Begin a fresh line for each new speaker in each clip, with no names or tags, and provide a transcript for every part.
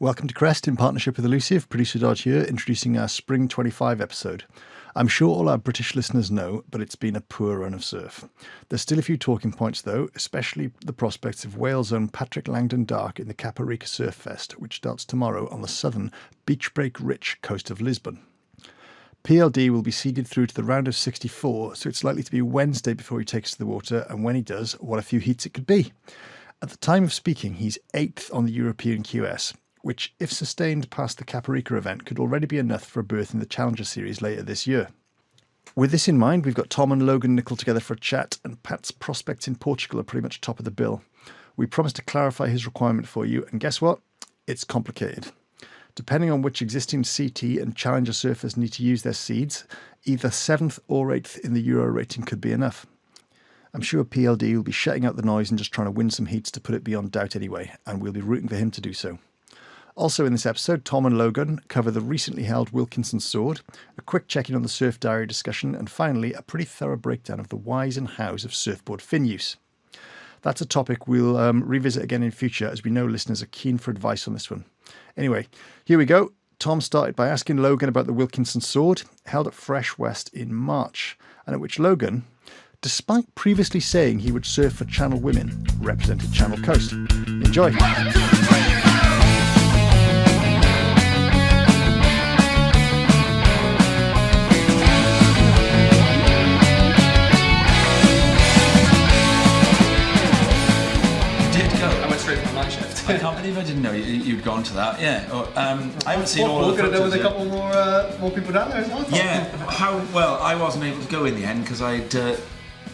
Welcome to Crest in partnership with Elusive. Producer Dodd here, introducing our Spring 25 episode. I'm sure all our British listeners know, but it's been a poor run of surf. There's still a few talking points though, especially the prospects of Wales' own Patrick Langdon-Dark in the Caparica Surf Fest, which starts tomorrow on the southern, beach break rich coast of Lisbon. PLD will be seeded through to the round of 64, so it's likely to be Wednesday before he takes to the water, and when he does, what a few heats it could be. At the time of speaking, he's 8th on the European QS, which, if sustained past the Caparica event, could already be enough for a berth in the Challenger Series later this year. With this in mind, we've got Tom and Logan Nicol together for a chat, and Pat's prospects in Portugal are pretty much top of the bill. We promised to clarify his requirement for you, and guess what? It's complicated. Depending on which existing CT and Challenger surfers need to use their seeds, either 7th or 8th in the Euro rating could be enough. I'm sure PLD will be shutting out the noise and just trying to win some heats to put it beyond doubt anyway, and we'll be rooting for him to do so. Also in this episode, Tom and Logan cover the recently held Wilkinson Sword, a quick check-in on the surf diary discussion, and finally a pretty thorough breakdown of the whys and hows of surfboard fin use. That's a topic we'll revisit again in future, as we know listeners are keen for advice on this one. Anyway, here we go. Tom started by asking Logan about the Wilkinson Sword, held at Fresh West in March, and at which Logan, despite previously saying he would surf for Channel women, represented Channel Coast. Enjoy.
I can't believe I didn't know you'd gone to that. Yeah, I haven't seen all of the photos.
We're going to with a couple more people down there as well.
Yeah, well, I wasn't able to go in the end because I'd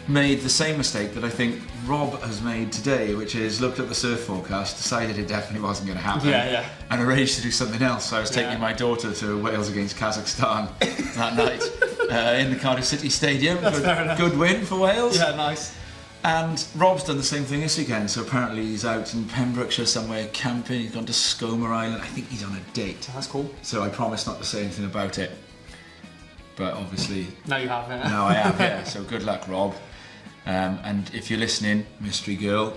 made the same mistake that I think Rob has made today, which is looked at the surf forecast, decided it definitely wasn't going to happen, and arranged to do something else. So I was taking my daughter to Wales against Kazakhstan that night in the Cardiff City Stadium. Good win for Wales.
Yeah, nice.
And Rob's done the same thing this weekend, so apparently he's out in Pembrokeshire somewhere camping. He's gone to Skomer Island. I think he's on a date.
That's cool.
So I promised not to say anything about it. But obviously...
Now you have, yeah.
Now I have, yeah. So good luck, Rob. And if you're listening, mystery girl,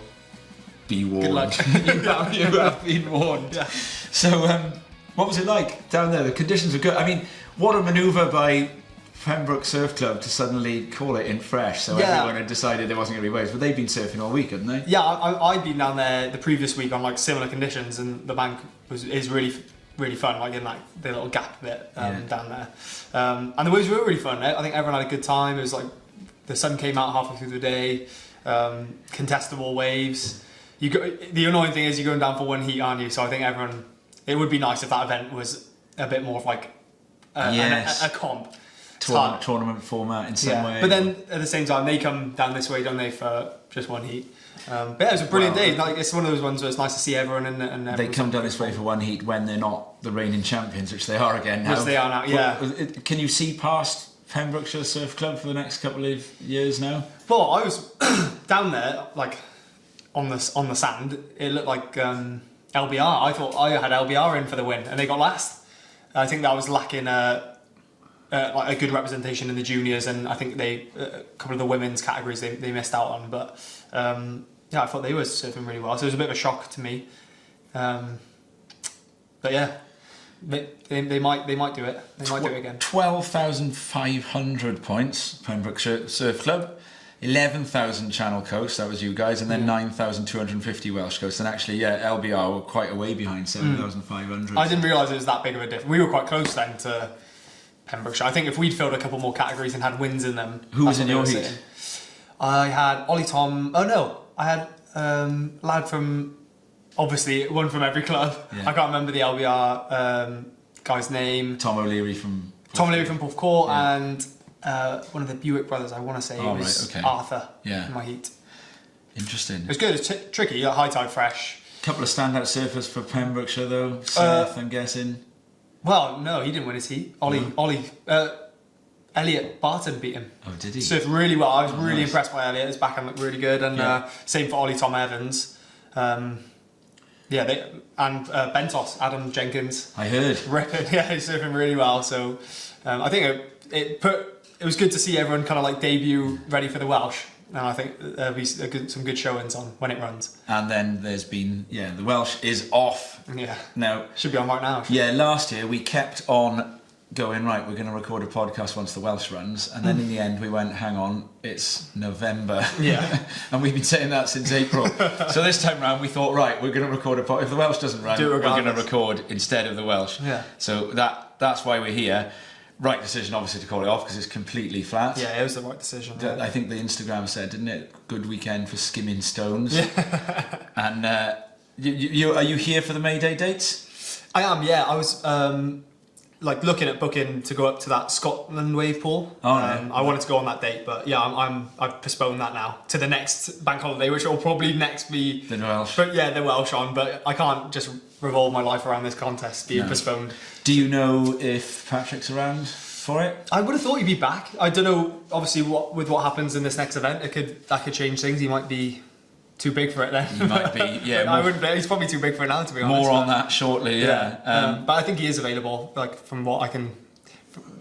be warned.
Good luck.
you have been warned. Yeah. So what was it like down there? The conditions were good. I mean, what a manoeuvre by Pembroke Surf Club to suddenly call it in Fresh, so everyone had decided there wasn't going to be waves, but they've been surfing all week, hadn't they?
Yeah, I'd been down there the previous week on like similar conditions, and the bank is really fun, like in like the little gap bit down there, and the waves were really fun. I think everyone had a good time. It was like the sun came out halfway through the day, contestable waves. The annoying thing is you're going down for one heat, aren't you? So I think it would be nice if that event was a bit more of like a comp.
Tournament format in some way.
But then at the same time, they come down this way, don't they, for just one heat? But yeah, it was a brilliant day. Like, it's one of those ones where it's nice to see everyone. And
they come down this way for one heat when they're not the reigning champions, which they are again now.
Which they are now, yeah.
Can you see past Pembrokeshire Surf Club for the next couple of years now?
Well, I was down there, like on the sand. It looked like LBR. I thought I had LBR in for the win, and they got last. I think that was lacking like a good representation in the juniors, and I think a couple of the women's categories they missed out on. But I thought they were surfing really well, so it was a bit of a shock to me. But yeah, they might do it. They might do it again.
12,500 points, Pembrokeshire Surf Club. 11,000 Channel Coast, that was you guys, and then 9,250 Welsh Coast. And actually, LBR were quite a way behind 7,500.
I didn't realise it was that big of a difference. We were quite close then to Pembrokeshire. I think if we'd filled a couple more categories and had wins in them.
Who was in your heat?
I had Ollie Tom. Oh no, I had lad from, obviously one from every club. Yeah. I can't remember the LBR guy's name.
Tom O'Leary from
Puff Court, and one of the Buick brothers. I want to say was Arthur in my heat.
Interesting.
It was good. It's tricky. High tide fresh.
Couple of standout surfers for Pembrokeshire though. Seth, I'm guessing.
Well, no, he didn't win his heat. Elliot Barton beat him.
Oh, did he?
Surfed really well. I was really impressed by Elliot. His backhand looked really good, and same for Ollie Tom Evans. Bentos, Adam Jenkins.
I heard.
Ripping, he's surfing really well. So I think it was good to see everyone kind of like debut ready for the Welsh. and I think there'll be some good showings on when it runs.
And then there's been, the Welsh is off.
Yeah.
Now,
should be on right now.
Yeah, last year we kept on going, right, we're going to record a podcast once the Welsh runs, and then in the end we went, hang on, it's November.
Yeah.
And we've been saying that since April. So this time round we thought, right, we're going to record a podcast. If the Welsh doesn't run, we're going to record instead of the Welsh.
Yeah.
So that's why we're here. Right decision, obviously, to call it off because it's completely flat.
Yeah, it was the right decision.
I think the Instagram said, didn't it? Good weekend for skimming stones.
Yeah.
And are you here for the May Day dates?
I am. Yeah, I was looking at booking to go up to that Scotland wave pool. I wanted to go on that date, but yeah, I've postponed that now to the next bank holiday, which will probably next be
the Welsh.
But yeah, the Welsh on. But I can't just revolve my life around this contest being postponed.
Do you know if Patrick's around for it?
I would have thought he'd be back. I don't know. Obviously, with what happens in this next event, that could change things. He might be too big for it then.
He might be. Yeah.
I wouldn't. He's probably too big for it now, to be honest.
More on that shortly. Yeah.
But I think he is available. Like from what I can,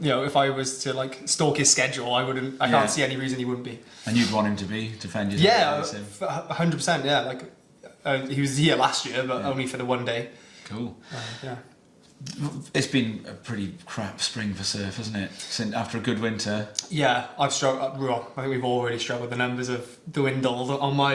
if I was to stalk his schedule, I wouldn't. I can't see any reason he wouldn't be.
And you'd want him to be defended.
Yeah, 100%. Yeah, he was here last year, but only for the one day.
Cool.
Yeah.
It's been a pretty crap spring for surf, hasn't it? Since after a good winter.
Yeah, I've struggled. Well, I think we've all really struggled. The numbers have dwindled on my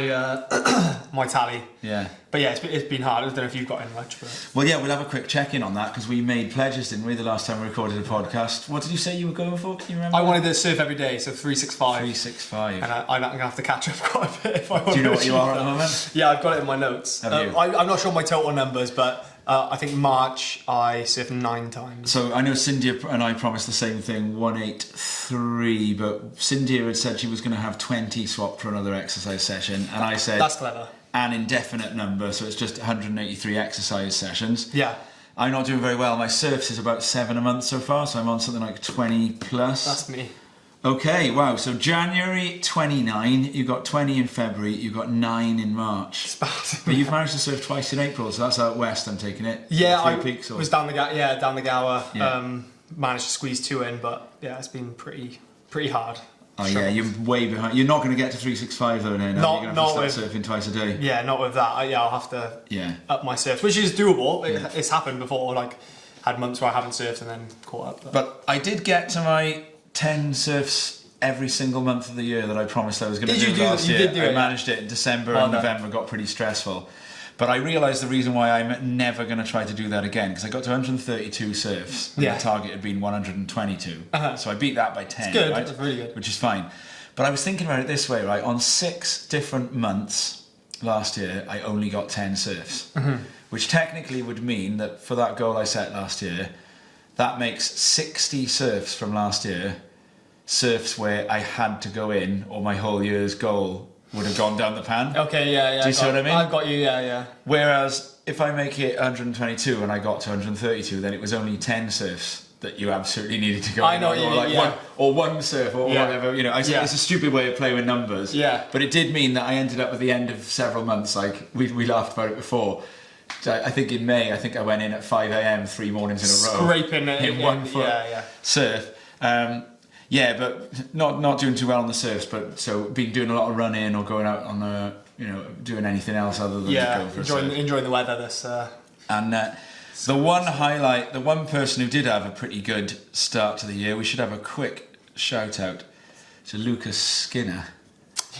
my tally.
Yeah.
But yeah, it's been hard. I don't know if you've got in much. But...
Well, yeah, we'll have a quick check-in on that because we made pledges, didn't we, the last time we recorded a podcast? What did you say you were going for? Can you remember?
I wanted to surf every day, so 365.
365.
And I'm going to have to catch up quite a bit if I want to.
Do you know what you are at the moment?
Yeah, I've got it in my notes.
Have you?
I'm not sure my total numbers, but I think March I surfed 9 times.
So I know Cindy and I promised the same thing, 183, but Cindy had said she was going to have 20 swapped for another exercise session, and I said
that's clever.
An indefinite number, so it's just 183 exercise sessions.
Yeah.
I'm not doing very well. My surfs is about 7 a month so far, so I'm on something like 20 plus.
That's me.
Okay, wow. So January 29, you got 20 in February, you got 9 in March.
It's bad.
But you've managed to surf twice in April, so that's out west, I'm taking it.
Yeah, I
peaks, or...
was down the Gower.
Yeah.
Managed to squeeze 2 in, but yeah, it's been pretty hard.
Oh yeah, you're way behind. You're not going to get to 365 though now. You're going to have to start surfing twice a day.
Yeah, not with that. I'll have to up my surf, which is doable. It's happened before. Had months where I haven't surfed and then caught up.
But I did get to my 10 surfs every single month of the year that I promised I was going to do last year.
Did do it,
I managed it in December and November. Got pretty stressful. But I realised the reason why I'm never going to try to do that again, because I got to 132 surfs, and my target had been 122. So I beat that by 10,
it's good.
right?
That's really good.
Which is fine. But I was thinking about it this way, right? On 6 different months last year, I only got 10 surfs, which technically would mean that for that goal I set last year, that makes 60 surfs from last year, surfs where I had to go in, or my whole year's goal would have gone down the pan.
Okay, yeah.
Do you see what I mean?
I've got you, yeah.
Whereas if I make it 122 and I got to 132, then it was only 10 surfs that you absolutely needed to go
I
in,
know,
one surf or whatever. It's a stupid way of playing with numbers.
Yeah.
But it did mean that I ended up at the end of several months, we laughed about it before. I think in May, I went in at 5 a.m. 3 mornings in a row.
Scraping it
in 1 foot surf. Yeah, but not doing too well on the surfs, but so been doing a lot of running or going out on doing anything else other than go for a surf.
enjoying the weather this.
And the one highlight, the one person who did have a pretty good start to the year, we should have a quick shout out to Lucas Skinner.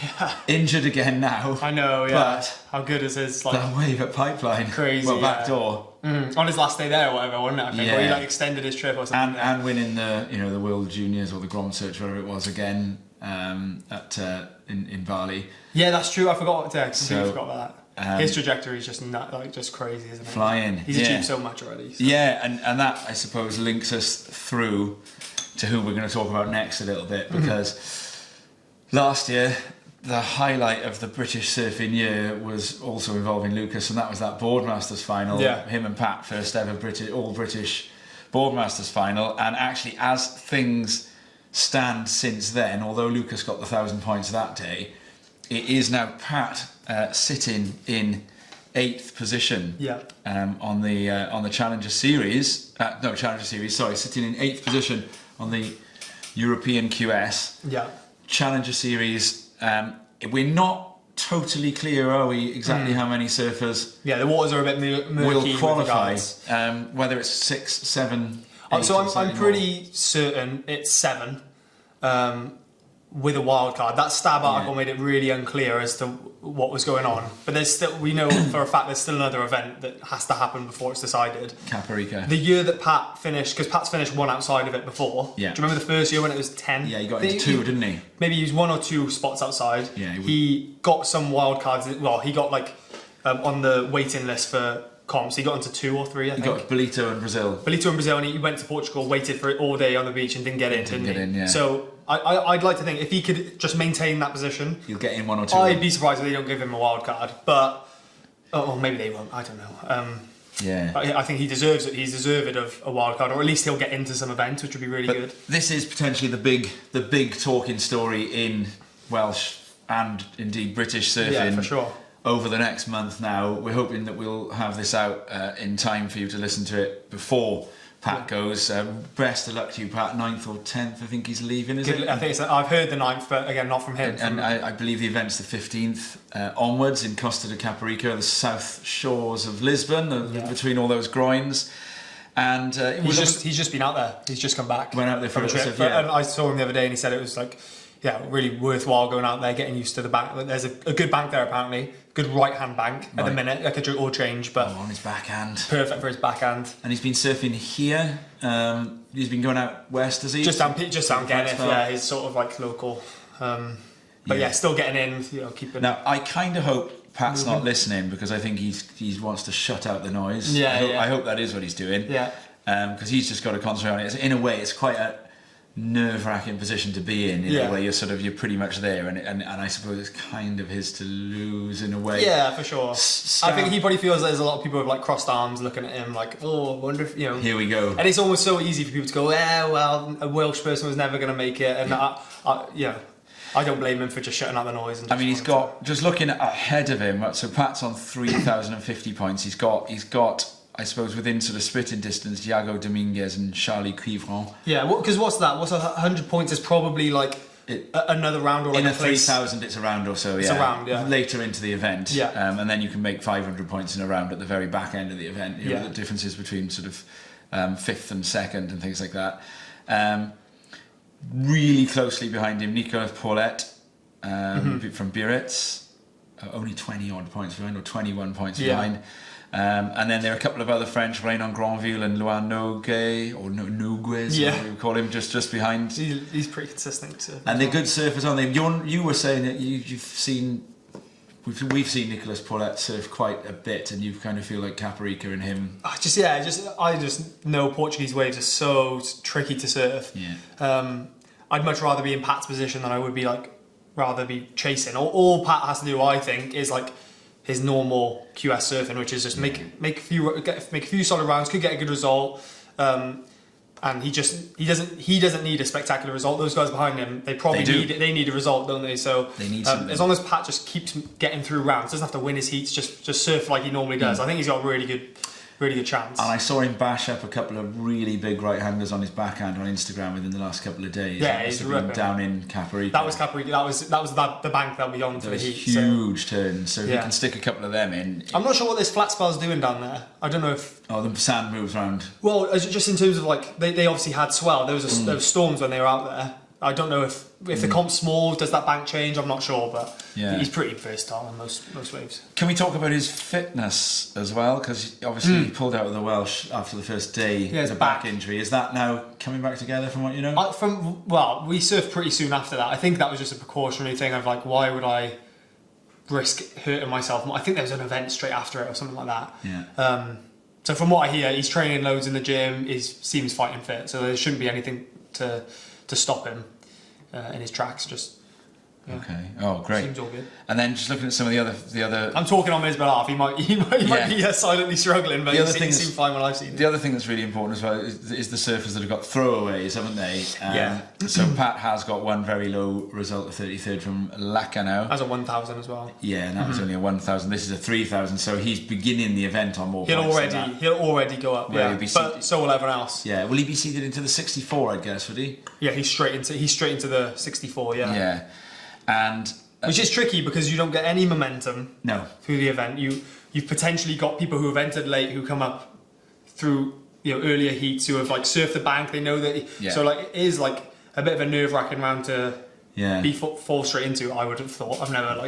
Yeah.
Injured again now.
I know, yeah.
But
how good is his
that wave at Pipeline?
Crazy.
Well, back door.
On his last day there or whatever, wasn't it? I think. Or he extended his trip or something.
And winning the World Juniors or the Grand Search, whatever it was again in Bali.
Yeah, that's true. I forgot. I completely forgot about that. His trajectory is just crazy, isn't it?
Flying.
He's achieved so much already. So.
Yeah, and that I suppose links us through to who we're going to talk about next a little bit, because last year the highlight of the British surfing year was also involving Lucas, and that was that Boardmasters final.
Yeah.
Him and Pat, first ever all British Boardmasters final. And actually, as things stand since then, although Lucas got the 1,000 points that day, it is now Pat sitting in 8th position on the Challenger Series. Sitting in 8th position on the European QS.
Yeah.
Challenger Series, we're not totally clear, are we, exactly how many surfers
the waters are a bit murky
will qualify,
with
whether it's 6, 7, 8
so
or
I'm pretty certain it's 7 with a wild card. That stab article made it really unclear as to what was going on, but there's still, we know for a fact there's still another event that has to happen before it's decided.
Caparica.
The year that Pat finished, because Pat's finished one outside of it before.
Yeah.
Do you remember the first year when it was 10?
Yeah, he got into 2, didn't he?
Maybe he used 1 or 2 spots outside.
Yeah,
he got some wild cards. Well, he got like on the waiting list for comps. He got into 2 or 3, I think.
He got Bolito in Brazil.
Bolito in Brazil, and he went to Portugal, waited for it all day on the beach, and didn't get in, didn't he? So I'd like to think if he could just maintain that position,
he'll get in 1 or 2.
I'd be surprised if they don't give him a wild card. But maybe they won't. I don't know. I think he deserves it. He's deserved of a wild card, or at least he'll get into some events, which would be really good.
This is potentially the big talking story in Welsh and indeed British surfing.
Yeah, for sure.
Over the next month now. We're hoping that we'll have this out in time for you to listen to it before Pat goes. Best of luck to you, Pat. 9th or 10th, I think he's leaving, is it?
I think I've heard the 9th, but again, not from him.
And I believe the event's the 15th onwards in Costa de Caparica, the south shores of Lisbon, between all those groins. And
he's just been out there. He's just come back.
Went out there for a trip.
And I saw him the other day, and he said it was like, really worthwhile going out there, getting used to the bank. There's a good bank there apparently. Good right-hand bank at the minute. Like a or change, but
on his backhand.
Perfect for his backhand.
And he's been surfing here. He's been going out west, has he?
Just down Kenneth. Yeah, he's sort of like local. But still getting in. Keeping.
Now I kind of hope Pat's not listening, because I think he wants to shut out the noise. I hope that is what he's doing.
Yeah.
Because he's just got to concentrate on it. In a way, it's quite a nerve-wracking position to be in a way. You're pretty much there, and I suppose it's kind of his to lose in a way.
Yeah, for sure. I think he probably feels there's a lot of people with like crossed arms looking at him like, I wonder if
here we go.
And it's almost so easy for people to go, well, a Welsh person was never going to make it, and I don't blame him for just shutting out the noise. And
he's got, just looking ahead of him, so Pat's on 3,050 points. He's got I suppose within sort of spitting distance, Iago Dominguez and Charlie Cuivron.
Yeah, because what's that? 100 points is probably like another round or like
in a 3,000. It's a round or so.
It's a round,
later into the event.
Yeah.
And then you can make 500 points in a round at the very back end of the event. You know, the differences between sort of 5th and 2nd and things like that. Really closely behind him, Nicolas Paulette from Biarritz, only 20 odd points behind, or 21 points behind. And then there are a couple of other French, Raynon Granville and Luan Nogues, or Nogues, whatever you call him, just behind.
He's pretty consistent.
And they're good surfers, aren't they? You were saying that you've seen, we've seen Nicolas Paulette surf quite a bit, and you kind of feel like Caparica and him. I
just know Portuguese waves are so tricky to surf.
Yeah.
I'd much rather be in Pat's position than I would be rather be chasing. All Pat has to do, I think, is like his normal QS surfing, which is just make a few solid rounds, could get a good result, and he doesn't need a spectacular result. Those guys behind him, they need a result, don't they? So
they need
as long as Pat just keeps getting through rounds, doesn't have to win his heats, just surf like he normally does. I think he's got a really good chance.
And I saw him bash up a couple of really big right-handers on his backhand on Instagram within the last couple of days.
Yeah, he's ripping.
Down in Caparica.
That was Caparica. That was the bank they'll be on for the heat.
Huge turns. So if you can stick a couple of them in.
I'm not sure what this flat spell's doing down there. I don't know if.
Oh, the sand moves around.
Well, just in terms of like they obviously had swell. There was storms when they were out there. I don't know if the comp's small, does that bank change? I'm not sure, but he's pretty versatile in most waves.
Can we talk about his fitness as well? Because obviously he pulled out of the Welsh after the first day with a back injury. Is that now coming back together from what you know?
We surfed pretty soon after that. I think that was just a precautionary thing of like, why would I risk hurting myself? I think there was an event straight after it or something like that.
Yeah.
So from what I hear, he's training loads in the gym. He seems fighting fit, so there shouldn't be anything to stop him in his tracks.
Okay. Oh, great.
Seems all good.
And then just looking at some of the other.
I'm talking on his behalf. He might be silently struggling, but he seems fine when I've seen him.
The other thing that's really important as well is the surfers that have got throwaways, haven't they? So Pat has got one very low result of 33rd from Lacanau.
As a 1,000 as well.
Yeah, and that was only a 1,000. This is a 3,000. So he's beginning the event on more points than that.
He'll already go up. But so will everyone else.
Yeah. Will he be seeded into the 64? I guess would he?
Yeah, he's straight into the 64. Yeah.
Yeah. And
Which is tricky because you don't get any momentum through the event. You've potentially got people who have entered late who come up through earlier heats who have like surfed the bank. They know that, so like it is like a bit of a nerve-wracking round to fall straight into. I would have thought. I've never
and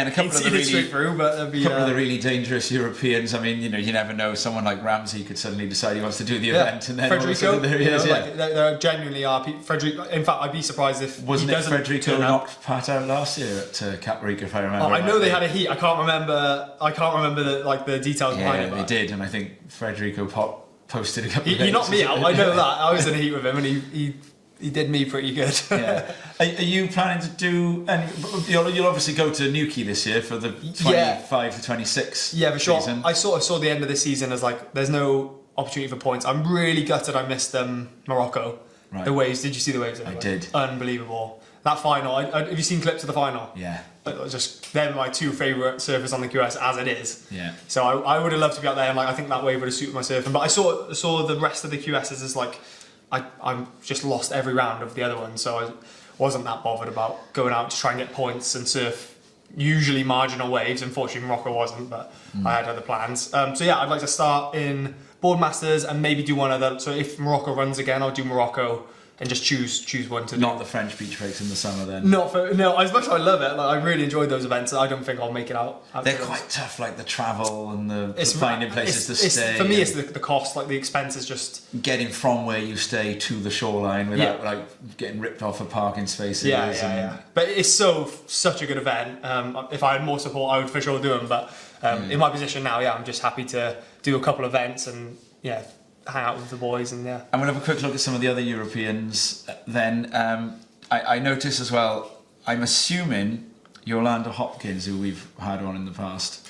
a couple of the
really
dangerous Europeans. I mean, you never know. Someone like Ramsey could suddenly decide he wants to do the event, and then
Federico,
there he is.
There genuinely are people. Federico. In fact, I'd be surprised if
wasn't
he
it Federico knocked Pat out last year at Caparica, if I remember.
I know they had a heat. I can't remember the details behind it.
Yeah, they did, and I think Federico posted a couple.
He knocked me out. I know that. I was in a heat with him, and he did me pretty good.
Are you planning to do? And you'll obviously go to Newquay this year for the 25 to 26.
Yeah, for sure. Season. I sort of saw the end of this season as there's no opportunity for points. I'm really gutted. I missed Morocco. Right. The waves. Did you see the waves?
I did.
Unbelievable. That final. Have you seen clips of the final?
Yeah.
They're my two favourite surfers on the QS as it is.
Yeah.
So I would have loved to be out there, and I think that wave would have suited my surfing. But I saw the rest of the QSs as I'm just lost every round of the other one, so I wasn't that bothered about going out to try and get points and surf usually marginal waves. Unfortunately, Morocco wasn't, but I had other plans. I'd like to start in Boardmasters and maybe do one other. So if Morocco runs again, I'll do Morocco and just choose one to do.
Not the French beach breaks in the summer then?
No, as much as I love it, I really enjoyed those events. I don't think I'll make it out.
They're quite tough, the travel and the finding places to stay.
For me, it's the cost, the expense is just...
Getting from where you stay to the shoreline without getting ripped off of parking spaces.
Yeah. But it's such a good event. If I had more support, I would for sure do them. But in my position now, I'm just happy to do a couple events and hang out with the boys and
I'm going to have a quick look at some of the other Europeans then. I noticed as well, I'm assuming Yolanda Hopkins, who we've had on in the past,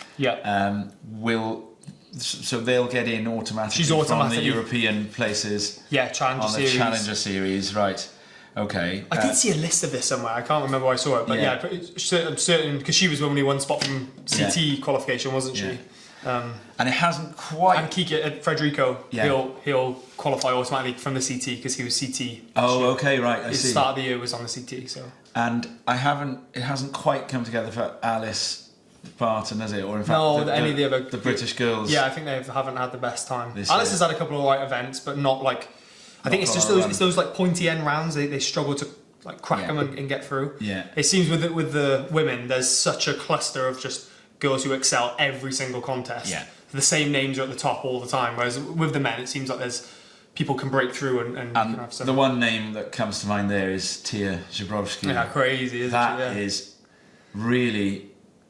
so they'll get in automatically from the European places
Challenger
on the
series.
Challenger Series, right. Okay.
I did see a list of this somewhere. I can't remember where I saw it, but I'm certain because she was only one spot from CT qualification, wasn't she?
And it hasn't quite.
And Kike Federico, he'll qualify automatically from the CT because he was CT.
Oh, okay, right. I see.
His start of the year was on the CT, so.
And it hasn't quite come together for Alice Barton, has it? Or in fact,
any of the other
British girls.
Yeah, I think they haven't had the best time. Alice has had a couple of right events, but not I think it's just those pointy end rounds. They struggle to crack them and get through.
Yeah.
It seems with the women, there's such a cluster of just girls who excel every single contest.
Yeah.
The same names are at the top all the time. Whereas with the men, it seems like there's people can break through and can have some.
The one name that comes to mind there is Tia Zabrowski.
Yeah, crazy, isn't
she? That is really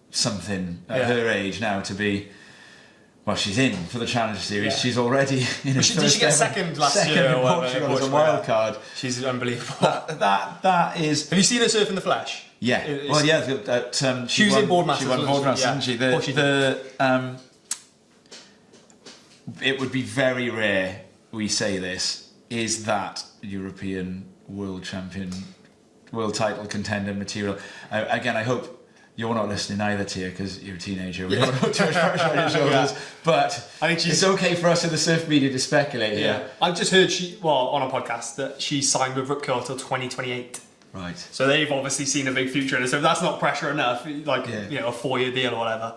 something at her age now to be. Well, she's in for the Challenger Series. Yeah. She's already in.
Did she get second last year?
In Portugal as a wild card.
She's unbelievable.
That is.
Have you seen her surf in the flesh?
Yeah. She was
in Boardmasters.
She won Boardmasters, didn't she? It would be very rare we say this. Is that European world champion, world title contender material? Again, I hope. You're not listening either, Tia, because you're a teenager. We don't know too much pressure on your shoulders. But I think it's okay for us in the surf media to speculate here.
I've just heard on a podcast that she signed with Rip Curl till 2028.
Right.
So they've obviously seen a big future in it. So if that's not pressure enough, a 4-year deal or whatever.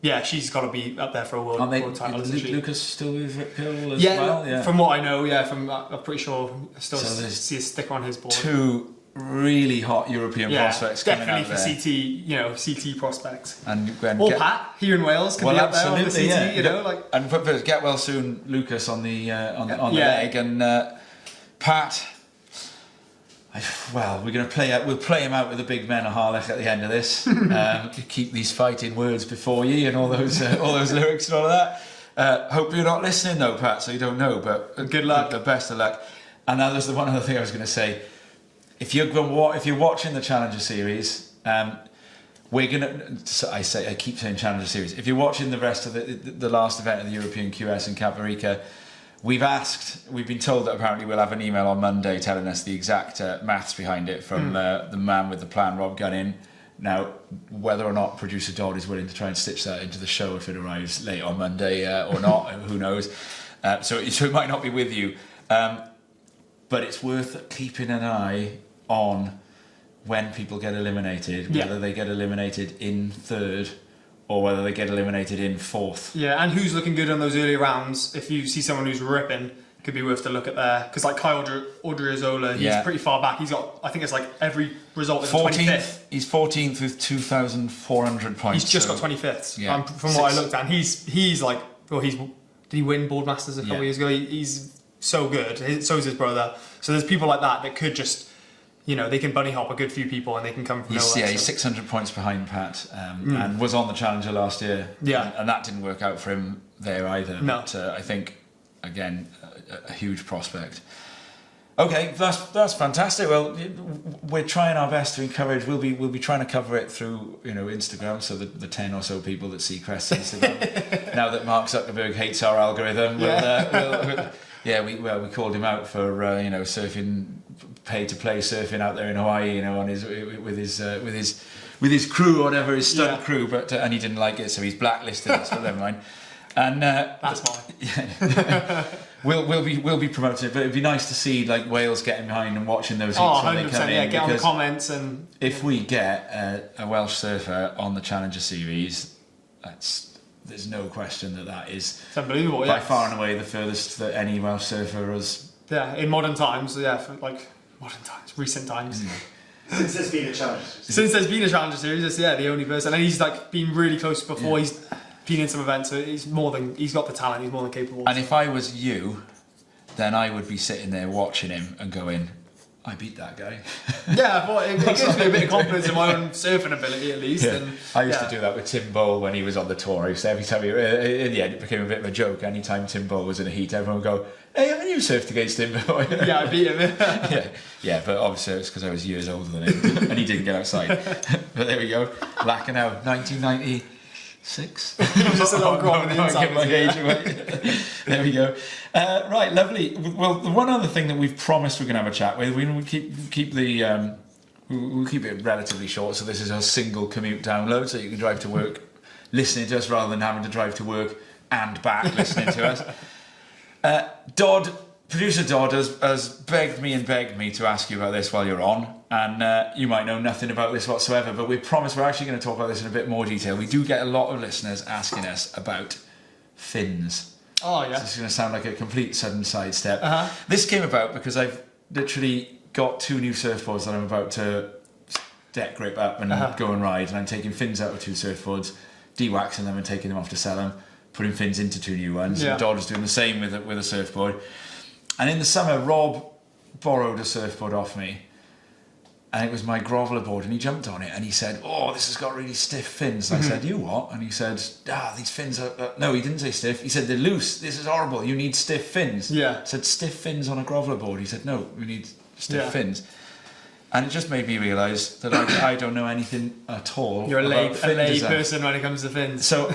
Yeah. She's got to be up there for a world title.
Is Lucas still with Rip Curl as
well? Yeah, from what I know, I'm pretty sure I still see a sticker on his board.
Two really hot European prospects coming out there.
Definitely for CT prospects.
And
Pat here in Wales can be up there on the CT,
And get well soon, Lucas on the leg, and Pat. We're going to we'll play him out with the big men of Harlech at the end of this. Keep these fighting words before you and all those lyrics and all of that. Hope you're not listening though, Pat, so you don't know. But
good luck.
The best of luck. And now there's the one other thing I was going to say. If you're watching the Challenger Series, we're gonna. I keep saying Challenger Series. If you're watching the rest of the last event of the European QS in Caparica, we've been told that apparently we'll have an email on Monday telling us the exact maths behind it from the man with the plan, Rob Gunning. Now, whether or not producer Dodd is willing to try and stitch that into the show if it arrives late on Monday or not, who knows? So it might not be with you. But it's worth keeping an eye on when people get eliminated, whether they get eliminated in third or whether they get eliminated in fourth.
Yeah, and who's looking good on those early rounds. If you see someone who's ripping, could be worth to look at there. Because like Kyle Odriozola, he's pretty far back. He's got, I think it's like every result is 25th.
He's 14th with 2,400 points.
He's just got 25th.
Yeah.
From what I looked at, he's like, well, did he win Boardmasters a couple of years ago? He's so good. So is his brother. So there's people like that could just, they can bunny hop a good few people and they can come from nowhere.
He's 600 points behind Pat and was on the Challenger last year.
Yeah.
And that didn't work out for him there either.
No.
But I think, again, a huge prospect. Okay, that's fantastic. Well, we're trying our best to encourage. We'll be trying to cover it through Instagram. So the 10 or so people that see Crest's Instagram. Now that Mark Zuckerberg hates our algorithm, we called him out for surfing, pay to play surfing out there in Hawaii. On with his crew or whatever, his stunt crew. But and he didn't like it, so he's blacklisted us. But never mind. And
that's fine.
Yeah. We'll be promoting it, but it'd be nice to see like Wales getting behind and watching those heats when they come in.
Get on the comments and
if we get a Welsh surfer on the Challenger Series, there's no question that is
it's unbelievable.
By far and away the furthest that any Welsh surfer has.
Yeah, in modern times. Yeah, for like modern times, recent times.
Since there's been a Challenger Series.
Since there's been a Challenger Series, it's the only person, and he's like been really close before. He's been in some events, so he's got the talent. He's more than capable.
And if I was you, then I would be sitting there watching him and going, I beat that guy.
Yeah, I thought it gives me a bit of confidence in my own surfing ability at least.
Yeah.
And,
I used to do that with Tim Bowl when he was on the tour. Every time in the end it became a bit of a joke. Anytime Tim Bowl was in a heat, everyone would go, hey, haven't you surfed against him before?
Yeah, I beat him.
yeah, but obviously it's because I was years older than him and he didn't get outside. But there we go. Lacking out, 1996.
Just a little grog on the inside.
Give my age away. There we go. Right, lovely. Well, the one other thing that we've promised we're going to have a chat with, we'll keep it relatively short. So this is a single commute download, so you can drive to work listening to us rather than having to drive to work and back listening to us. Producer Dodd has begged me to ask you about this while you're on, and you might know nothing about this whatsoever, but we promise we're actually going to talk about this in a bit more detail. We do get a lot of listeners asking us about fins.
Oh, yeah.
This is going to sound like a complete sudden sidestep. This came about because I've literally got 2 new surfboards that I'm about to deck grip up and go and ride, and I'm taking fins out of 2 surfboards, de-waxing them and taking them off to sell them, putting fins into 2 new ones.
Yeah.
And Dodd was doing the same with a surfboard. And in the summer, Rob borrowed a surfboard off me, and it was my groveler board, and he jumped on it and he said, oh, this has got really stiff fins. And I said, you what? And he said, these fins are... No, he didn't say stiff. He said, they're loose. This is horrible. You need stiff fins.
Yeah.
I said, stiff fins on a groveler board. He said, no, we need stiff fins. And it just made me realise that I don't know anything at all.
You're a lay
person
when it comes to fins.
So,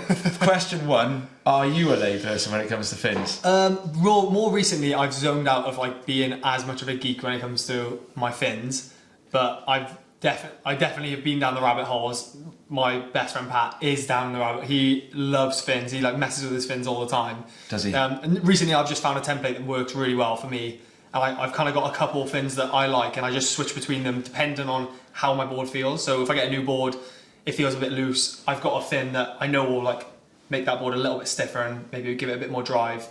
question 1, are you a lay person when it comes to fins?
More recently, I've zoned out of like being as much of a geek when it comes to my fins, but I definitely have been down the rabbit holes. My best friend Pat is down the rabbit. He loves fins. He like messes with his fins all the time.
Does he?
And recently, I've just found a template that works really well for me. And I've kind of got a couple of fins that I like, and I just switch between them depending on how my board feels. So if I get a new board, it feels a bit loose. I've got a fin that I know will like make that board a little bit stiffer and maybe give it a bit more drive.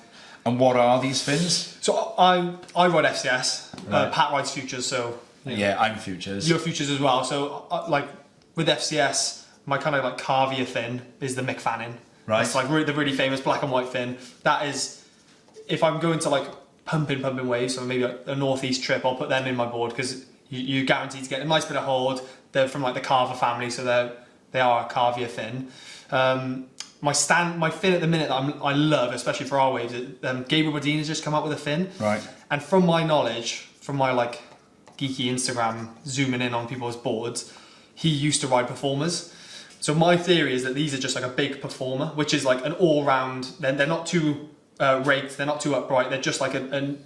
And what are these fins?
So I ride FCS.
Right.
Pat rides Futures, so
yeah, I'm Futures.
You're Futures as well. So like with FCS, my kind of like Carvier fin is the McFannin.
Right.
It's like the really famous black and white fin. That is, if I'm going to like pumping waves, so maybe like a northeast trip, I'll put them in my board because you're guaranteed to get a nice bit of hold. They're from like the Carver family, so they are a Carvier fin. My fin at the minute that I love, especially for our waves, Gabriel Bodine has just come up with a fin.
Right.
And from my knowledge, from my like geeky Instagram zooming in on people's boards, he used to ride Performers. So my theory is that these are just like a big Performer, which is like an all-round. They're not too raked, they're not too upright. They're just like a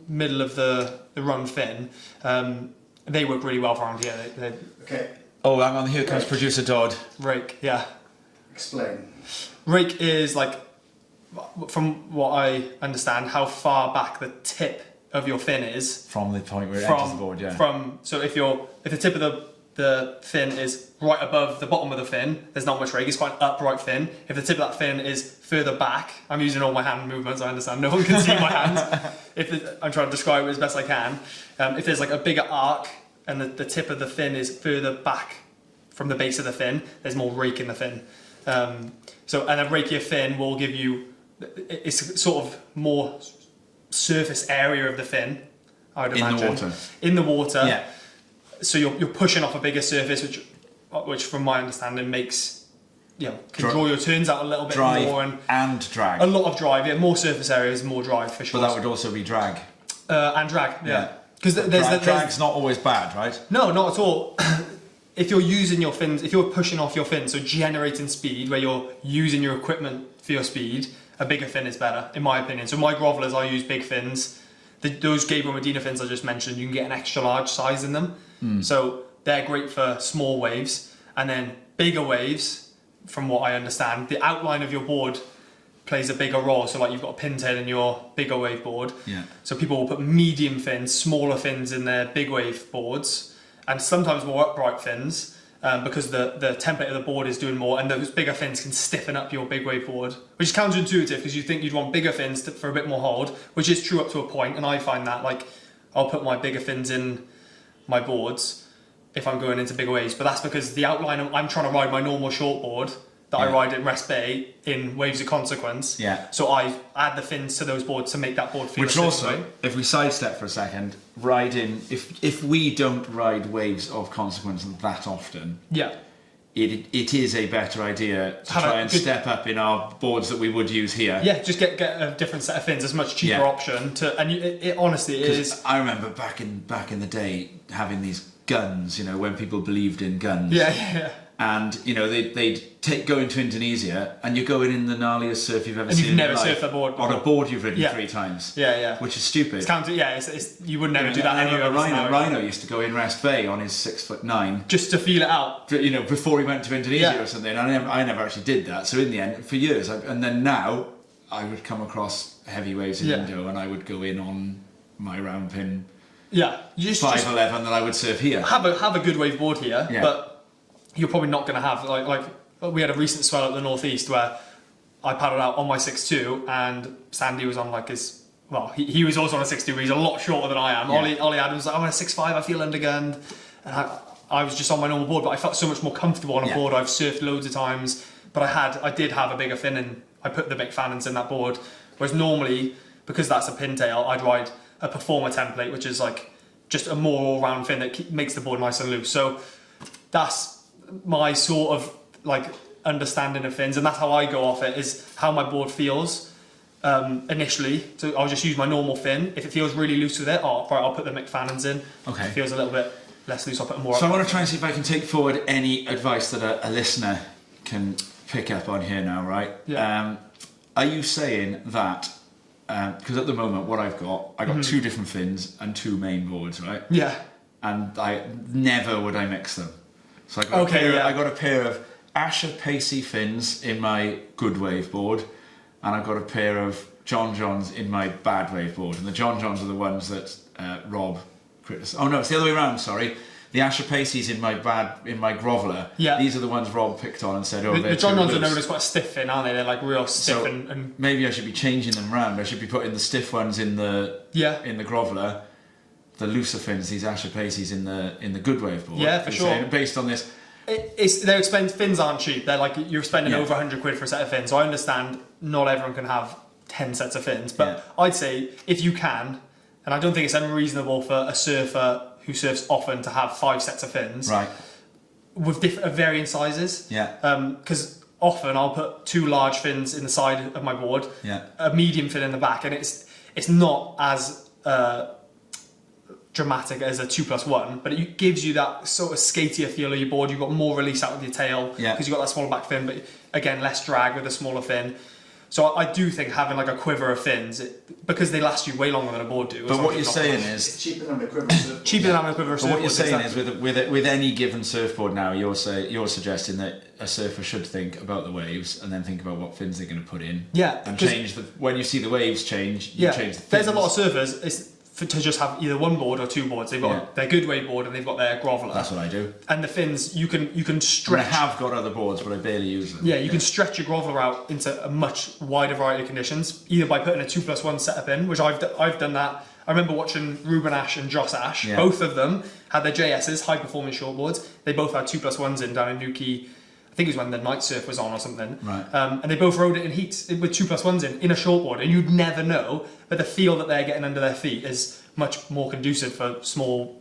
middle of the run fin. They work really well for around here.
Okay.
Oh, hang on, here comes producer Dodd.
Rake, yeah.
Explain.
Rake is like, from what I understand, how far back the tip of your fin is.
From the point where it enters the board, yeah.
So if the tip of the the fin is right above the bottom of the fin, there's not much rake, it's quite an upright fin. If the tip of that fin is further back, I'm using all my hand movements, I understand, no one can see my hands. I'm trying to describe it as best I can. If there's like a bigger arc and the tip of the fin is further back from the base of the fin, there's more rake in the fin. And a rakier fin will give you, it's sort of more surface area of the fin, I would imagine. In the water.
Yeah.
So you're pushing off a bigger surface, which from my understanding makes, can draw your turns out a little bit more.
And drag.
A lot of drive, more surface areas, more drive for sure.
But that would also be drag.
And drag, yeah. Because
drag's not always bad, right?
No, not at all. If you're using your fins, if you're pushing off your fins, so generating speed, where you're using your equipment for your speed, a bigger fin is better, in my opinion. So my grovelers, I use big fins. Those Gabriel Medina fins I just mentioned, you can get an extra large size in them. So they're great for small waves. And then bigger waves, from what I understand, the outline of your board plays a bigger role. So like you've got a pintail in your bigger wave board.
Yeah.
So people will put medium fins, smaller fins in their big wave boards, and sometimes more upright fins, because the template of the board is doing more, and those bigger fins can stiffen up your big wave board, which is counterintuitive because you think you'd want bigger fins for a bit more hold, which is true up to a point, and I find that like I'll put my bigger fins in my boards if I'm going into bigger waves, but that's because the outline I'm trying to ride my normal short board that I ride in Rest Bay in waves of consequence.
Yeah.
So I add the fins to those boards to make that board feel.
Which also, if we sidestep for a second, riding if we don't ride waves of consequence that often, it is a better idea to try and step up in our boards that we would use here.
Yeah, just get a different set of fins. It's a much cheaper option it honestly is.
I remember back in the day having these guns, when people believed in guns.
Yeah.
And they'd go into Indonesia, and you're going in the gnarliest surf you've ever seen.
And you've never surfed a board before.
On a board you've ridden 3 times.
Yeah.
Which is stupid.
It's you would never do that anywhere.
Rhino used to go in Rest Bay on his 6'9"
just to feel it out.
Before he went to Indonesia or something. I never actually did that. So in the end, for years, and then now I would come across heavy waves in Indo, and I would go in on my round pin.
Yeah, just
5'11" that I would surf here.
Have a good wave board here, but you're probably not going to have like we had a recent swell at the northeast where I paddled out on my 6'2" and Sandy was on like his he was also on a 6'2", but he's a lot shorter than I am. Ollie Adams was like, I'm on a 6'5", I feel undergunned, and I was just on my normal board, but I felt so much more comfortable on a board. I've surfed loads of times, but I did have a bigger fin, and I put the big fannons in that board, whereas normally, because that's a pintail, I'd ride a performer template, which is like just a more all-round fin that makes the board nice and loose. So that's my sort of like understanding of fins, and that's how I go off it, is how my board feels initially. So I'll just use my normal fin. If it feels really loose with it, I'll put the McFannons in.
Okay.
If it feels a little bit less loose, I'll put more.
So I want to try and see if I can take forward any advice that a listener can pick up on here now, right?
Yeah.
Are you saying that because at the moment what I've got 2 different fins and 2 main boards, right?
Yeah.
And I never would I mix them. So I got a pair of Asher Pacey fins in my good wave board, and I've got a pair of John Johns in my bad wave board. And the John Johns are the ones that Rob criticized. Oh no, it's the other way around. Sorry, the Asher Pacey's in my groveler.
Yeah.
These are the ones Rob picked on and said,
the John Johns are known as quite stiff fin, aren't they? They're like real stiff.
So
and
maybe I should be changing them around. I should be putting the stiff ones in the groveler. The looser fins, these Asher Pacey's in the good wave board.
Yeah, for sure.
Based on this,
they're expensive. Fins aren't cheap. They're like you're spending over 100 quid for a set of fins. So I understand not everyone can have 10 sets of fins, but I'd say if you can, and I don't think it's unreasonable for a surfer who surfs often to have 5 sets of fins,
right,
with different varying sizes.
Yeah.
Because often I'll put 2 large fins in the side of my board, a medium fin in the back, and it's not as dramatic as a 2+1, but it gives you that sort of skatier feel of your board. You've got more release out of your tail because you've got that smaller back fin, but again less drag with a smaller fin. So I do think having like a quiver of fins, because they last you way longer than a board do.
But what you're saying is
it's cheaper than a quiver surfboard.
Cheaper than having a quiver of surfboard.
What you're saying is with any given surfboard now, you're suggesting that a surfer should think about the waves and then think about what fins they're going to put in.
Yeah.
And change when you see the waves change, you change the fins.
There's a lot of surfers. to just have either one board or two boards. They've got their good weight board and they've got their groveler.
That's what I do.
And the fins, you can stretch.
I have got other boards, but I barely use them.
Yeah, you can stretch your groveler out into a much wider variety of conditions, either by putting a 2+1 setup in, which I've done that. I remember watching Ruben Ash and Joss Ash. Yeah. Both of them had their JSs, high performance shortboards. They both had 2+1s in down in Newquay. I think it was when the night surf was on or something.
Right.
And they both rode it in heats with 2+1s in a shortboard, and you'd never know, but the feel that they're getting under their feet is much more conducive for small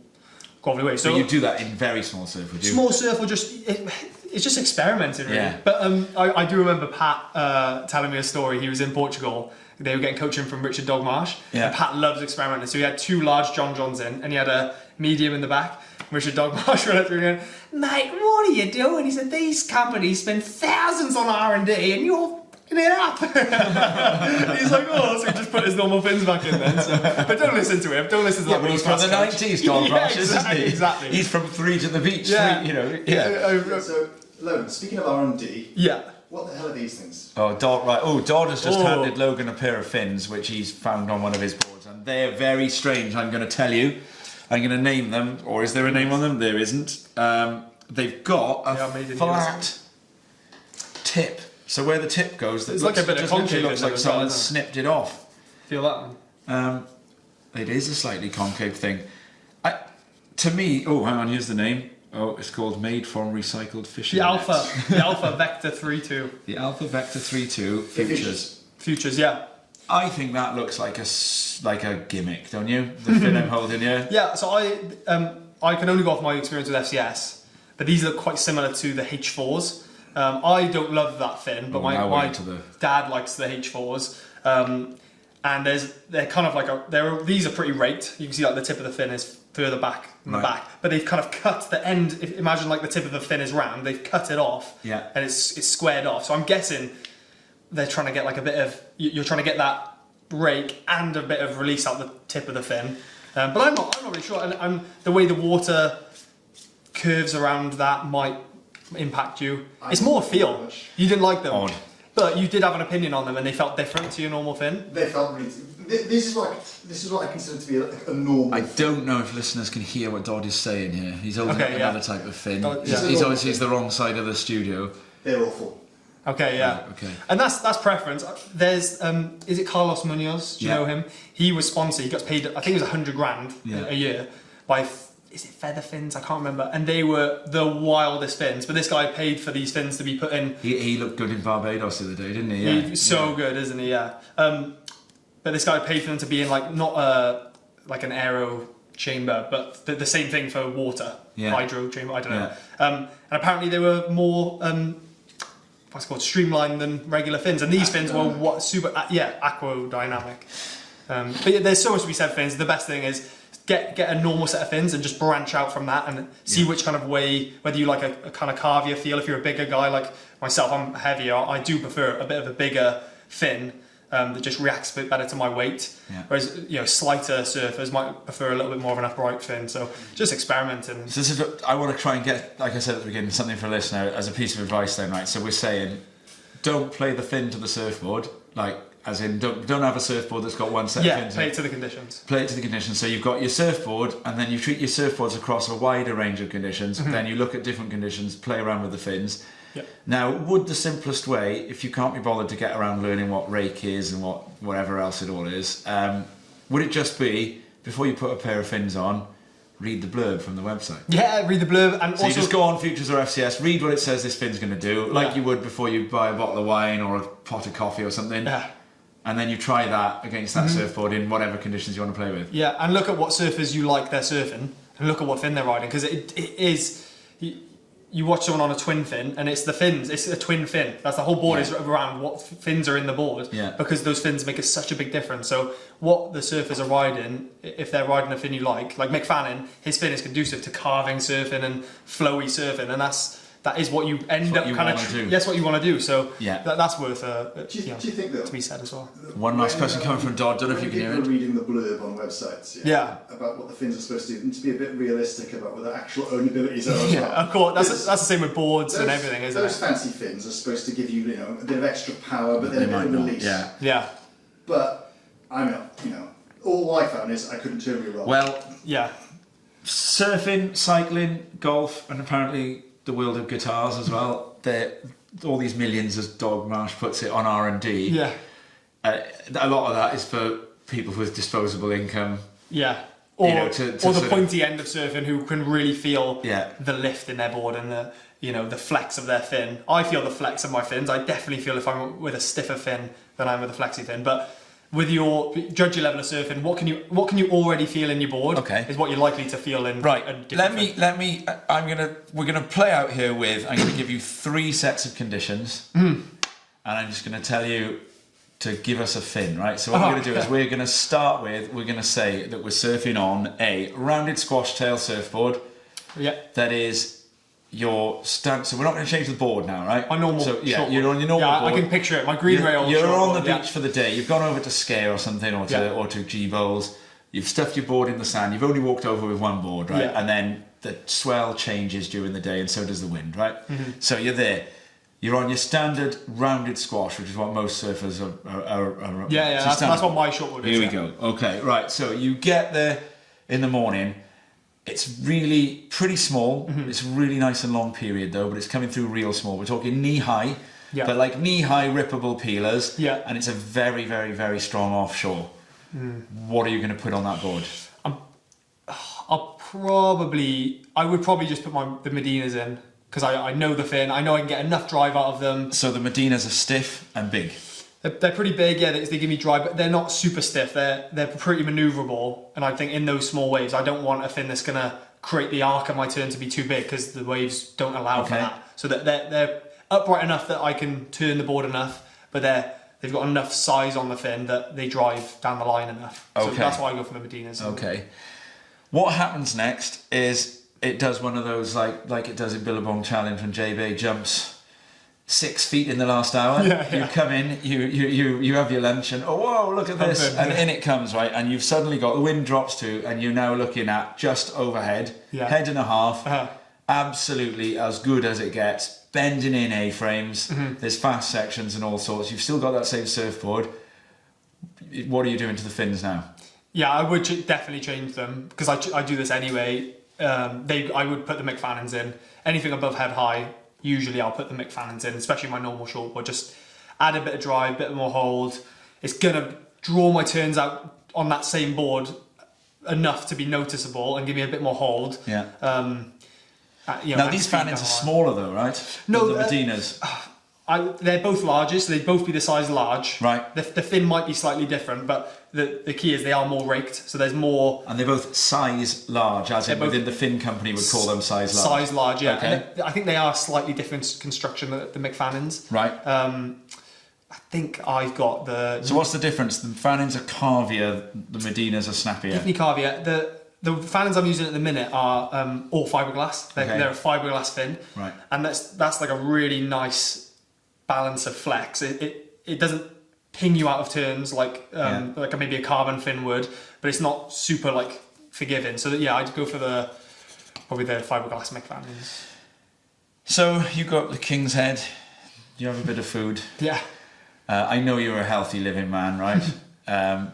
grovelly waves.
So you do that in very small surf, would you?
Small surf or it's just experimenting, really.
Yeah.
But I do remember Pat telling me a story. He was in Portugal. They were getting coaching from Richard Dogmarsh.
Yeah.
And Pat loves experimenting. So he had 2 large John Johns in, and he had a medium in the back. Richard Dogmarsh went up to him and went, "Mate, what are you doing?" He said, "These companies spend thousands on R&D and you're f***ing it up." He's like, "Oh," so he just put his normal fins back in then. So. But don't listen to him. Don't listen to that.
He's from the 90s, John Marsh, isn't he?
Exactly.
He's from 3 to the beach.
Yeah.
3, you know. Yeah.
So, Logan, speaking of R&D,
Yeah.
what the hell are these things?
Oh, Dodd, right. Oh, Dodd has just handed Logan a pair of fins, which he's found on one of his boards, and they're very strange. I'm going to tell you. I'm going to name them, or is there a name on them? There isn't. They've got a flat tip. So where the tip goes,
it's like a bit of concave.
Looks like someone snipped it off.
Feel that one?
It is a slightly concave thing. To me, oh, hang on. Here's the name. Oh, it's called Made from Recycled Fishing Nets.
The Alpha Vector 3.2.
The Alpha Vector 3.2 Futures.
Futures, yeah.
I think that looks like a gimmick, don't you? The fin I'm holding here.
Yeah, so I can only go off my experience with FCS, but these look quite similar to the H4s. I don't love that fin, but my dad likes the H4s. And they're kind of like these are pretty raked. You can see like the tip of the fin is further back in the back, but they've kind of cut the end. Imagine like the tip of the fin is round. They've cut it off, and it's squared off. So I'm guessing they're trying to get like a bit of, you're trying to get that rake and a bit of release out the tip of the fin. But I'm not really sure. And the way the water curves around that might impact you. It's more feel. You didn't like them.
Odd.
But you did have an opinion on them, and they felt different to your normal fin.
They felt really. This is what I consider to be a normal.
I don't know if listeners can hear what Dodd is saying here. He's holding up another type of fin. He's obviously the wrong side of the studio.
They're awful.
Okay, yeah.
Okay.
And that's preference. There's is it Carlos Munoz? Do you know him? He was sponsored. He got paid. I think it was $100,000 a year by. Is it Feather Fins? I can't remember. And they were the wildest fins. But this guy paid for these fins to be put in.
He looked good in Barbados the other day, didn't he? Yeah.
He's so good, isn't he? Yeah. But this guy paid for them to be in like not like an aero chamber, but the same thing for water. Yeah. Hydro chamber. I don't know. And apparently they were more what's it called, streamlined than regular fins. And these fins were aquadynamic. But yeah, there's so much to be said for fins. The best thing is get a normal set of fins and just branch out from that and see which kind of way, whether you like a kind of carvier feel. If you're a bigger guy like myself, I'm heavier, I do prefer a bit of a bigger fin that just reacts a bit better to my weight. Yeah. Whereas slighter surfers might prefer a little bit more of an upright fin. So just experimenting. So
this is I want to try and get, like I said at the beginning, something for a listener as a piece of advice then, right? So we're saying, don't play the fin to the surfboard, like. As in, don't have a surfboard that's got one set of fins.
Play it to the conditions.
Play it to the conditions. So you've got your surfboard, and then you treat your surfboards across a wider range of conditions. Mm-hmm. Then you look at different conditions, play around with the fins. Yep. Now, would the simplest way, if you can't be bothered to get around learning what rake is and whatever else it all is, would it just be, before you put a pair of fins on, read the blurb from the website?
Yeah, read the blurb. And
so also, you just go on Futures or FCS, read what it says this fin's going to do, like you would before you buy a bottle of wine or a pot of coffee or something. Yeah. And then you try that against that surfboard in whatever conditions you want to play with. Yeah,
and look at what surfers you like they're surfing, and look at what fin they're riding, because it is. You watch someone on a twin fin, and it's the fins. It's a twin fin. That's the whole board is around what fins are in the board. Yeah. Because those fins make such a big difference. So what the surfers are riding, if they're riding a fin you like Mick Fannin, his fin is conducive to carving surfing and flowy surfing, and that is what you end up kind of. That's what you want to do. So that's worth
do you think that
to be said as well.
One last question coming from Dodd. Don't know if you can hear it.
Reading the blurb on websites. About what the fins are supposed to do, and to be a bit realistic about what the actual own abilities are. As well.
Of course. That's the same with boards and everything, isn't it?
Those fancy fins are supposed to give you a bit of extra power, but then a bit of release.
Yeah.
But I mean, all all I found is I couldn't turn me wrong.
Well,
Yeah.
surfing, cycling, golf, and apparently the world of guitars as well. All these millions, as Dog Marsh puts it, on R&D.
Yeah.
A lot of that is for people with disposable income.
Yeah. Or,
You know,
or the pointy end of surfing who can really feel
Yeah.
the lift in their board and the flex of their fin. I feel the flex of my fins. I definitely feel if I'm with a stiffer fin than I'm with a flexi fin. But with your judge your level of surfing, what can you already feel in your board?
Okay.
Is what you're likely to feel in.
Right.
A different fin.
We're gonna play out here with. I'm gonna give you 3 sets of conditions, and I'm just gonna tell you to give us a fin. Right. So what we're gonna do is we're gonna say that we're surfing on a rounded squash tail surfboard.
Yeah.
That is your stand. So we're not going to change the board now, right?
My normal.
So yeah,
short
you're
board.
on your normal board.
I can picture it. My green rail.
You're
short
on
board,
the beach for the day. You've gone over to Scare or something, or to G-Bowls. You've stuffed your board in the sand. You've only walked over with one board, right?
Yeah.
And then the swell changes during the day, and so does the wind, right? So you're there. You're on your standard rounded squash, which is what most surfers are
Yeah. That's what my short board is.
Here we go. Okay, right. So you get there in the morning. It's really pretty small. It's a really nice and long period though, but it's coming through real small. We're talking knee high, but like knee high rippable peelers.
Yeah.
And it's a very, very, very strong offshore. What are you going to put on that board?
I would probably just put the Medinas in because I know the fin. I know I can get enough drive out of them.
So the Medinas are stiff and big.
They're pretty big, yeah. They give me drive, but they're not super stiff. They're pretty manoeuvrable, and I think in those small waves, I don't want a fin that's gonna create the arc of my turn to be too big because the waves don't allow for that. So that they're upright enough that I can turn the board enough, but they've got enough size on the fin that they drive down the line enough. So that's why I go for the Medinas.
Okay. What happens next is it does one of those like it does in Billabong Challenge when J-Bay jumps 6 feet in the last hour. You come in, you have your lunch, and whoa, look at this, and in it comes, right, and you've suddenly got the wind drops to, and you're now looking at just overhead, head and a half, absolutely as good as it gets, bending in A-frames. There's fast sections and all sorts. You've still got that same surfboard. What are you doing to the fins now?
Yeah, I would definitely change them because I do this anyway. I would put the McFarlanes in. Anything above head high, usually I'll put the McFarlanes in, especially my normal short board. Just add a bit of drive, a bit more hold. It's gonna draw my turns out on that same board enough to be noticeable and give me a bit more hold.
Yeah.
Now
these Fannings are smaller though, right?
No,
the Medinas.
They're both larger, so they'd both be the size large.
Right.
The fin might be slightly different, but the key is they are more raked, so there's more.
And they're both size large, as in within the fin company would call them size large.
Size large, yeah.
Okay.
And I think they are slightly different construction than the McFarlanes.
Right.
I think I've got the.
So what's the difference? The Fannings are carvier, the Medinas are snappier.
Definitely carvier. The Fannings I'm using at the minute are all fiberglass. They're a fiberglass fin.
Right.
And that's like a really nice balance of flex. It doesn't ping you out of turns like maybe a carbon fin would, but it's not super like forgiving. So I'd go for probably the fiberglass McFarlanes.
So you go up the King's Head, you have a bit of food.
Yeah.
I know you're a healthy living man, right?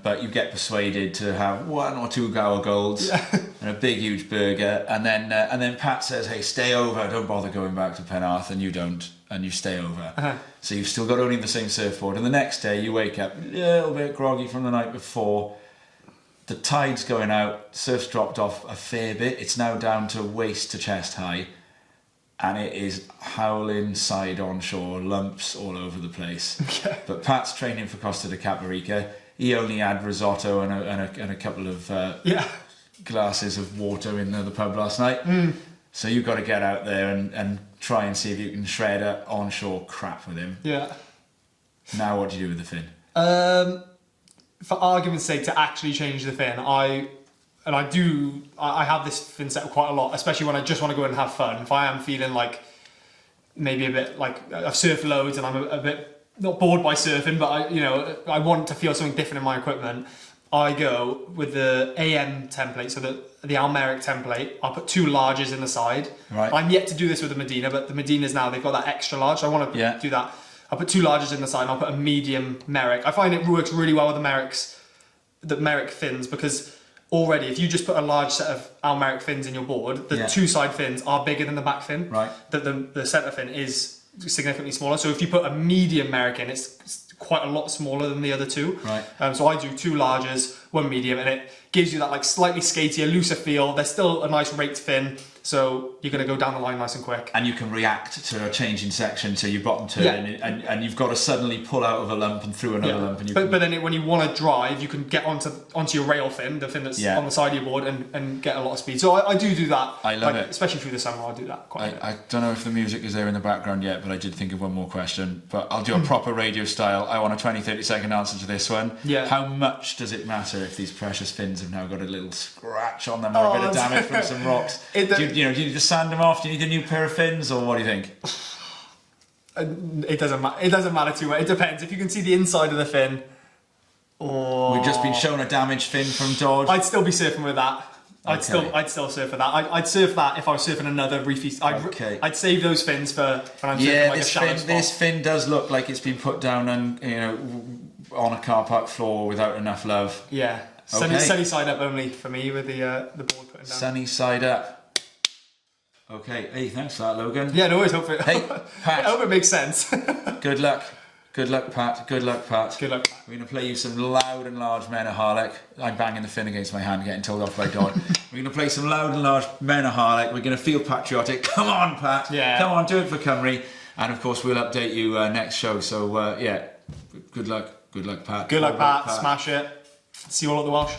But you get persuaded to have 1 or 2 Gower Golds and a big huge burger, and then Pat says, "Hey, stay over. Don't bother going back to Penarth," and you don't, and you stay over. So you've still got only the same surfboard, and the next day you wake up a little bit groggy from the night before. The tide's going out, surf's dropped off a fair bit. It's now down to waist to chest high, and it is howling side on shore, lumps all over the place. But Pat's training for Costa de Caparica. He only had risotto and a couple of glasses of water in the pub last night. So you've got to get out there and try and see if you can shred a onshore crap with him.
Yeah.
Now what do you do with the fin?
For argument's sake, to actually change the fin, I have this fin set up quite a lot, especially when I just want to go and have fun. If I am feeling like maybe a bit like I've surfed loads and I'm a bit not bored by surfing, but I want to feel something different in my equipment. I go with the AM template, so the Almeric template. I'll put 2 larges in the side.
Right.
I'm yet to do this with the Medina, but the Medinas now they've got that extra large. So I want to do that. I'll put 2 larges in the side and I'll put a medium Merrick. I find it works really well with the Merricks. the Merrick fins, because already if you just put a large set of Merrick fins in your board, the two side fins are bigger than the back fin.
Right.
The centre fin is significantly smaller. So if you put a medium Merrick in, it's quite a lot smaller than the other two.
Right.
So I do 2 larges, 1 medium, and it gives you that like slightly skatier, looser feel. There's still a nice raked fin, so you're going to go down the line nice and quick.
And you can react to a change in section, so you bottom turn, and you've got to suddenly pull out of a lump and through another lump. And
but then when you want to drive, you can get onto your rail fin, the fin that's on the side of your board, and get a lot of speed. So I do that.
I love it.
Especially through the summer, I do that quite a bit.
I don't know if the music is there in the background yet, but I did think of one more question. But I'll do a proper radio style. I want a 20-30 second answer to this one.
Yeah.
How much does it matter if these precious fins have now got a little scratch on them or a bit of damage from some rocks? Do you need to sand them off? Do you need a new pair of fins, or what do you think?
It doesn't matter. It doesn't matter too much. It depends. If you can see the inside of the fin, or
we've just been shown a damaged fin from Dodd.
I'd still be surfing with that. I'd still surf for that. I'd surf that if I was surfing another reefy. I'd save those fins for when I'm surfing like a shallow spot.
This fin does look like it's been put down and on a car park floor without enough love.
Yeah. Sunny side up only for me with the board putting down.
Sunny side up. Okay. Hey, thanks for that, Logan.
Yeah, no worries.
Hey, Pat.
I hope it makes sense.
Good luck. Good luck, Pat. Good luck, Pat.
Good luck, Pat.
We're going to play you some loud and large Men of Harlech. I'm banging the fin against my hand, getting told off by Dodd. We're going to play some loud and large Men of Harlech. We're going to feel patriotic. Come on, Pat.
Yeah.
Come on, do it for Cymru. And of course, we'll update you next show. So, good luck. Good luck, Pat.
Good luck, Pat. Smash it. See you all at the Welsh.